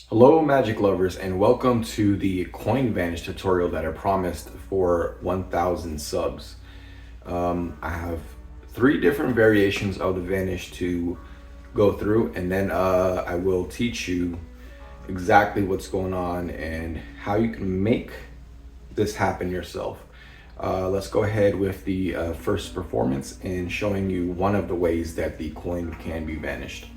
Hello magic lovers, and welcome to the coin vanish tutorial that I promised for 1000 subs. I have 3 different variations of the vanish to go through, and then I will teach you exactly what's going on and how you can make this happen yourself. Let's go ahead with the first performance and showing you one of the ways that the coin can be vanished.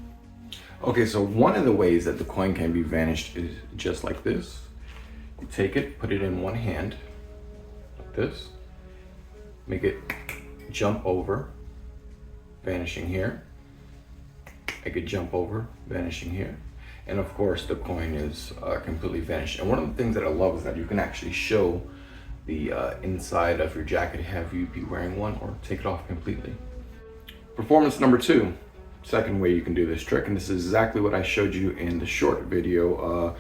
Okay, so one of the ways that the coin can be vanished is just like this. You take it, put it in one hand, like this, make it jump over, vanishing here, make it jump over, vanishing here, and of course the coin is completely vanished. And one of the things that I love is that you can actually show the inside of your jacket, have you be wearing one, or take it off completely. Performance number 2. Second way you can do this trick, and this is exactly what I showed you in the short video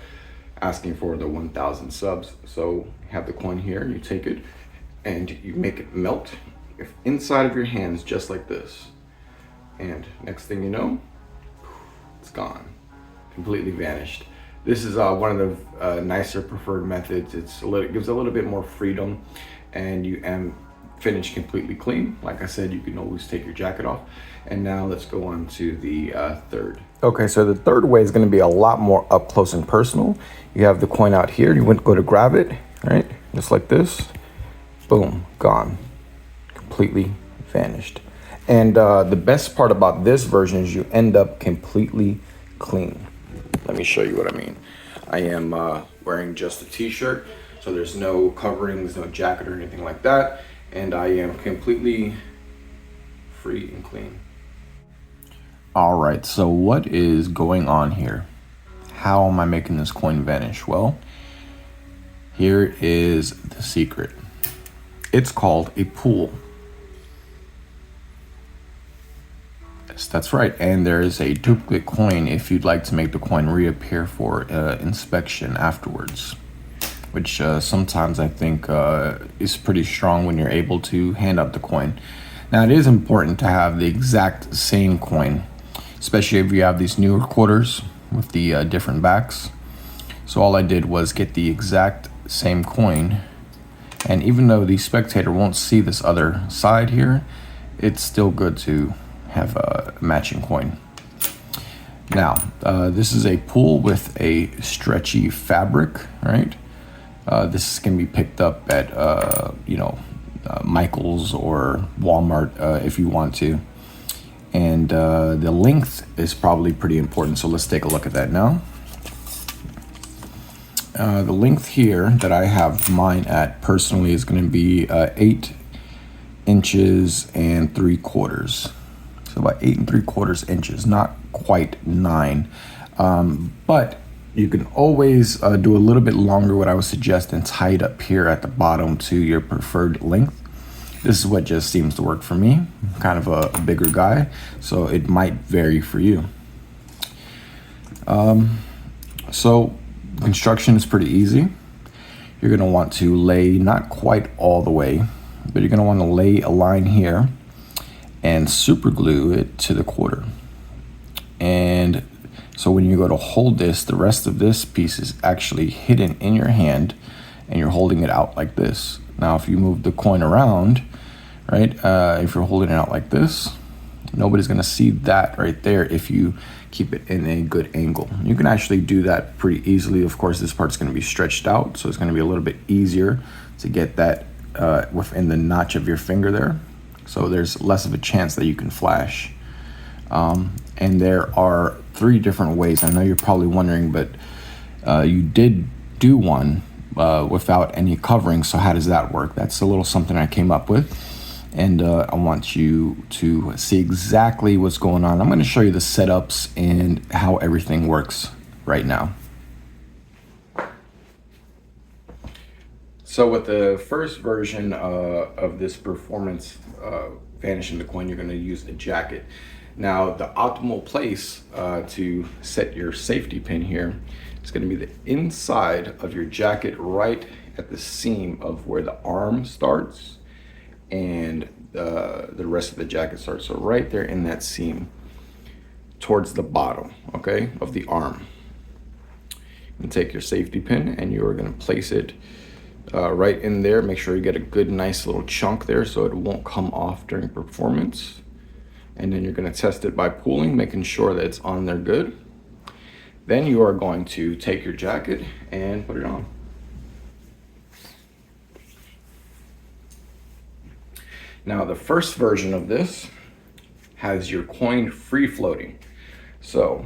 asking for the 1000 subs. So you have the coin here, you take it and you make it melt inside of your hands just like this, and next thing you know, it's gone, completely vanished. This is one of the nicer preferred methods. It gives a little bit more freedom, and you finish completely clean. Like I said, you can always take your jacket off. And now let's go on to the third. Okay, so the third way is going to be a lot more up close and personal. You have the coin out here, you went go to grab it, right? Just like this, boom, gone, completely vanished. And the best part about this version is you end up completely clean. Let me show you what I mean. I am wearing just a t-shirt, so there's no coverings, no jacket or anything like that. And I am completely free and clean. All right, so what is going on here? How am I making this coin vanish? Well, here is the secret. It's called a pool. Yes, that's right. And there is a duplicate coin if you'd like to make the coin reappear for inspection afterwards, which sometimes I think is pretty strong when you're able to hand up the coin. Now, it is important to have the exact same coin, especially if you have these newer quarters with the different backs. So all I did was get the exact same coin, and even though the spectator won't see this other side here, it's still good to have a matching coin. Now, this is a pool with a stretchy fabric, right? This can be picked up at, Michael's or Walmart if you want to. And the length is probably pretty important, so let's take a look at that now. The length here that I have mine at personally is going to be 8 inches and 3/4. So about 8 3/4 inches, not quite 9. But you can always do a little bit longer, what I would suggest, and tie it up here at the bottom to your preferred length. This is what just seems to work for me. I'm kind of a bigger guy, so it might vary for you. So construction is pretty easy. You're gonna want to lay, not quite all the way, but you're gonna wanna lay a line here and super glue it to the quarter. And so when you go to hold this, the rest of this piece is actually hidden in your hand, and you're holding it out like this. Now, if you move the coin around, right, if you're holding it out like this, nobody's gonna see that right there if you keep it in a good angle. You can actually do that pretty easily. Of course, this part's gonna be stretched out, so it's gonna be a little bit easier to get that within the notch of your finger there. So there's less of a chance that you can flash. And there are 3 different ways. I know you're probably wondering, but you did do one without any covering, so how does that work? That's a little something I came up with, and I want you to see exactly what's going on. I'm going to show you the setups and how everything works right now. So with the first version of this performance, vanishing the coin, you're going to use a jacket. Now, the optimal place to set your safety pin here is going to be the inside of your jacket, right at the seam of where the arm starts and the rest of the jacket starts. So right there in that seam towards the bottom, okay, of the arm. and take your safety pin, and you are going to place it right in there. Make sure you get a good nice little chunk there so it won't come off during performance. And then you're going to test it by pulling, making sure that it's on there good. Then you are going to take your jacket and put it on. Now the first version of this has your coin free floating. So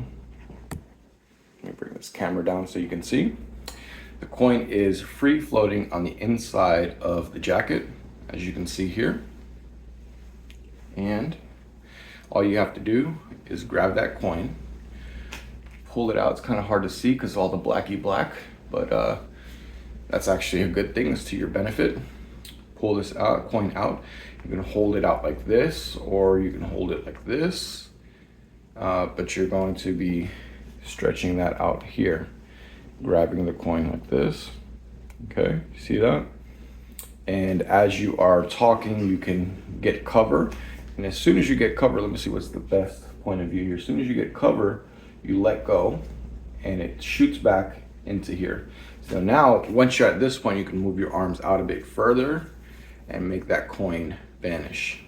let me bring this camera down so you can see. The coin is free floating on the inside of the jacket, as you can see here. And all you have to do is grab that coin, pull it out. It's kind of hard to see because all the blacky black, but that's actually a good thing. It's to your benefit. Pull this coin out. You can hold it out like this, or you can hold it like this, but you're going to be stretching that out here, grabbing the coin like this. Okay, you see that? And as you are talking, you can get cover. And as soon as you get cover, let me see what's the best point of view here. As soon as you get cover, you let go and it shoots back into here. So now, once you're at this point, you can move your arms out a bit further and make that coin vanish.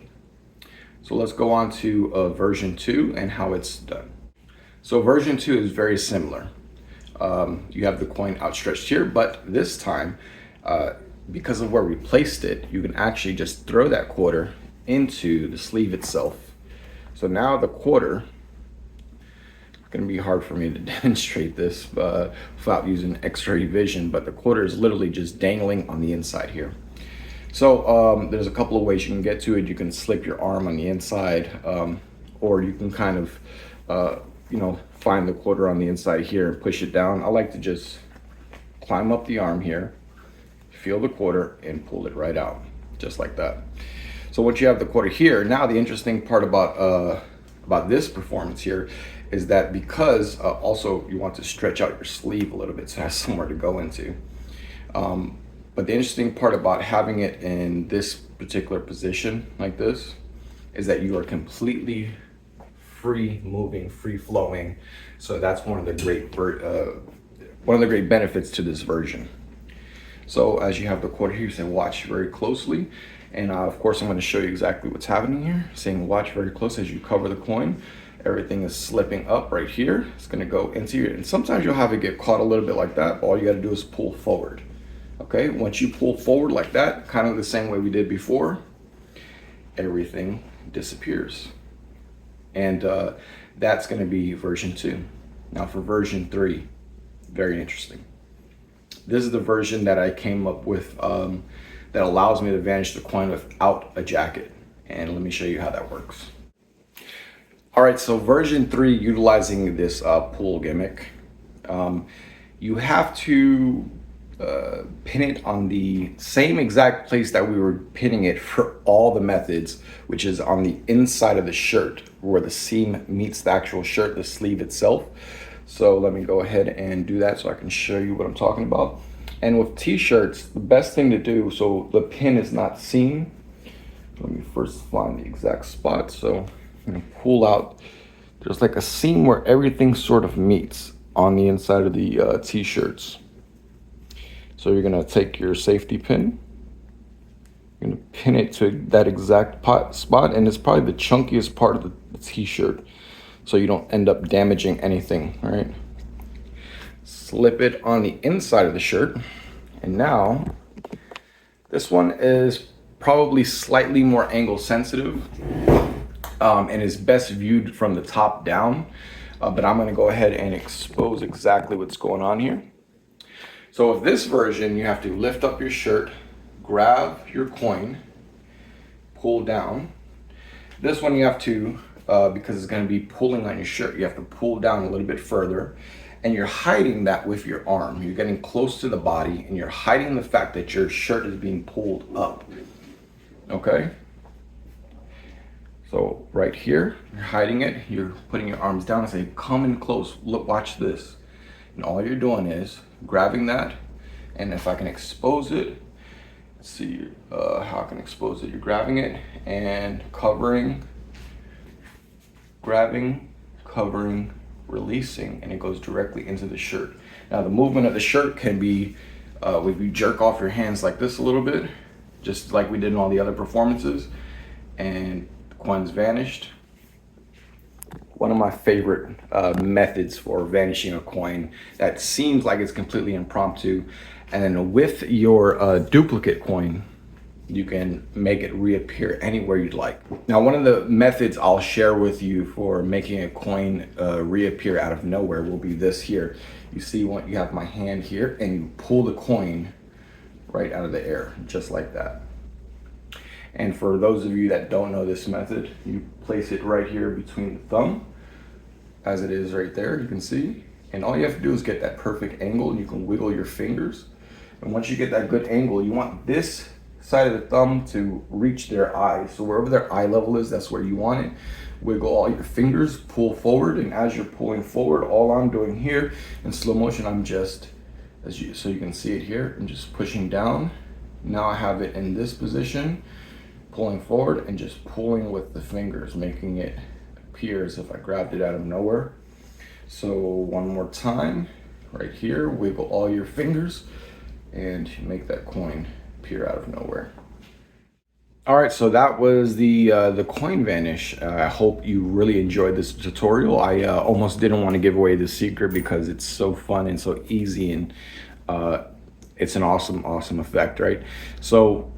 So let's go on to version 2 and how it's done. So version 2 is very similar. You have the coin outstretched here, but this time, because of where we placed it, you can actually just throw that quarter into the sleeve itself. So now the quarter, it's gonna be hard for me to demonstrate this without using X-ray vision, but the quarter is literally just dangling on the inside here. So there's a couple of ways you can get to it. You can slip your arm on the inside, or you can kind of, find the quarter on the inside here and push it down. I like to just climb up the arm here, feel the quarter, and pull it right out, just like that. So once you have the quarter here, now the interesting part about this performance here is that because also you want to stretch out your sleeve a little bit so it has somewhere to go into. But the interesting part about having it in this particular position like this is that you are completely free moving, free flowing. So that's one of the great benefits to this version. So as you have the quarter here, you say watch very closely. And of course, I'm going to show you exactly what's happening here. Saying watch very close as you cover the coin. Everything is slipping up right here. It's going to go into here. And sometimes you'll have it get caught a little bit like that. But all you got to do is pull forward. Okay, once you pull forward like that, kind of the same way we did before, everything disappears. And that's going to be version 2. Now for version 3, very interesting. This is the version that I came up with that allows me to vanish the coin without a jacket. And let me show you how that works. All right, so version 3, utilizing this pull gimmick, you have to pin it on the same exact place that we were pinning it for all the methods, which is on the inside of the shirt where the seam meets the actual shirt, the sleeve itself. So let me go ahead and do that so I can show you what I'm talking about. And with t-shirts, the best thing to do so the pin is not seen, let me first find the exact spot. So I'm gonna pull out, there's like a seam where everything sort of meets on the inside of the t-shirts. So you're gonna take your safety pin, you're gonna pin it to that exact spot, and it's probably the chunkiest part of the t-shirt, so you don't end up damaging anything, all right? Slip it on the inside of the shirt, and now this one is probably slightly more angle sensitive and is best viewed from the top down, but I'm gonna go ahead and expose exactly what's going on here. So with this version, you have to lift up your shirt, grab your coin, pull down. This one you have to, because it's going to be pulling on your shirt, you have to pull down a little bit further. And you're hiding that with your arm. You're getting close to the body and you're hiding the fact that your shirt is being pulled up. Okay? So right here, you're hiding it. You're putting your arms down and say, come in close, look, watch this. And all you're doing is grabbing that, and if I can expose it, let's see how I can expose it. You're grabbing it and covering, grabbing, covering, releasing, and it goes directly into the shirt. Now the movement of the shirt can be if you jerk off your hands like this a little bit, just like we did in all the other performances, and the coin's vanished. One of my favorite methods for vanishing a coin that seems like it's completely impromptu, and then with your duplicate coin, you can make it reappear anywhere you'd like. Now, one of the methods I'll share with you for making a coin reappear out of nowhere will be this here. You see, when you have my hand here, and you pull the coin right out of the air, just like that. And for those of you that don't know this method, you place it right here between the thumb, as it is right there, you can see. And all you have to do is get that perfect angle, and you can wiggle your fingers. And once you get that good angle, you want this side of the thumb to reach their eye. So wherever their eye level is, that's where you want it. Wiggle all your fingers, pull forward, and as you're pulling forward, all I'm doing here in slow motion, I'm just, so you can see it here, I'm just pushing down. Now I have it in this position, pulling forward and just pulling with the fingers, making it appear as if I grabbed it out of nowhere. So one more time, right here, wiggle all your fingers and make that coin appear out of nowhere. All right, so that was the coin vanish. I hope you really enjoyed this tutorial. I almost didn't want to give away the secret because it's so fun and so easy, and it's an awesome effect, right? So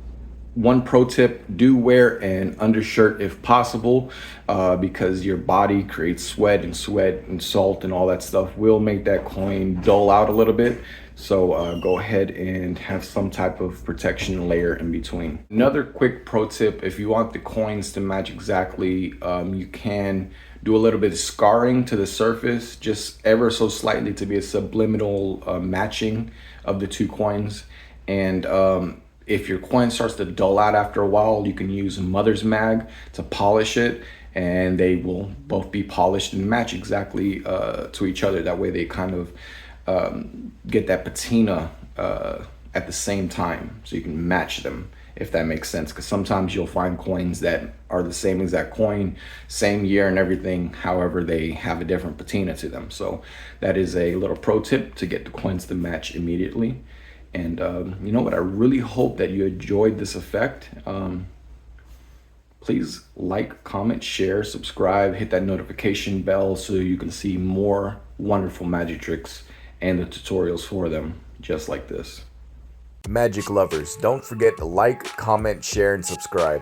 one pro tip, do wear an undershirt if possible, because your body creates sweat and salt and all that stuff will make that coin dull out a little bit. So go ahead and have some type of protection layer in between. Another quick pro tip, if you want the coins to match exactly, you can do a little bit of scarring to the surface, just ever so slightly, to be a subliminal matching of the two coins. And if your coin starts to dull out after a while, you can use mother's mag to polish it, and they will both be polished and match exactly to each other. That way they kind of get that patina at the same time, so you can match them, if that makes sense. Because sometimes you'll find coins that are the same exact coin, same year and everything, however they have a different patina to them. So that is a little pro tip to get the coins to match immediately. And you know what, I really hope that you enjoyed this effect. Please like, comment, share, subscribe, hit that notification bell so you can see more wonderful magic tricks and the tutorials for them, just like this. Magic lovers, don't forget to like, comment, share, and subscribe.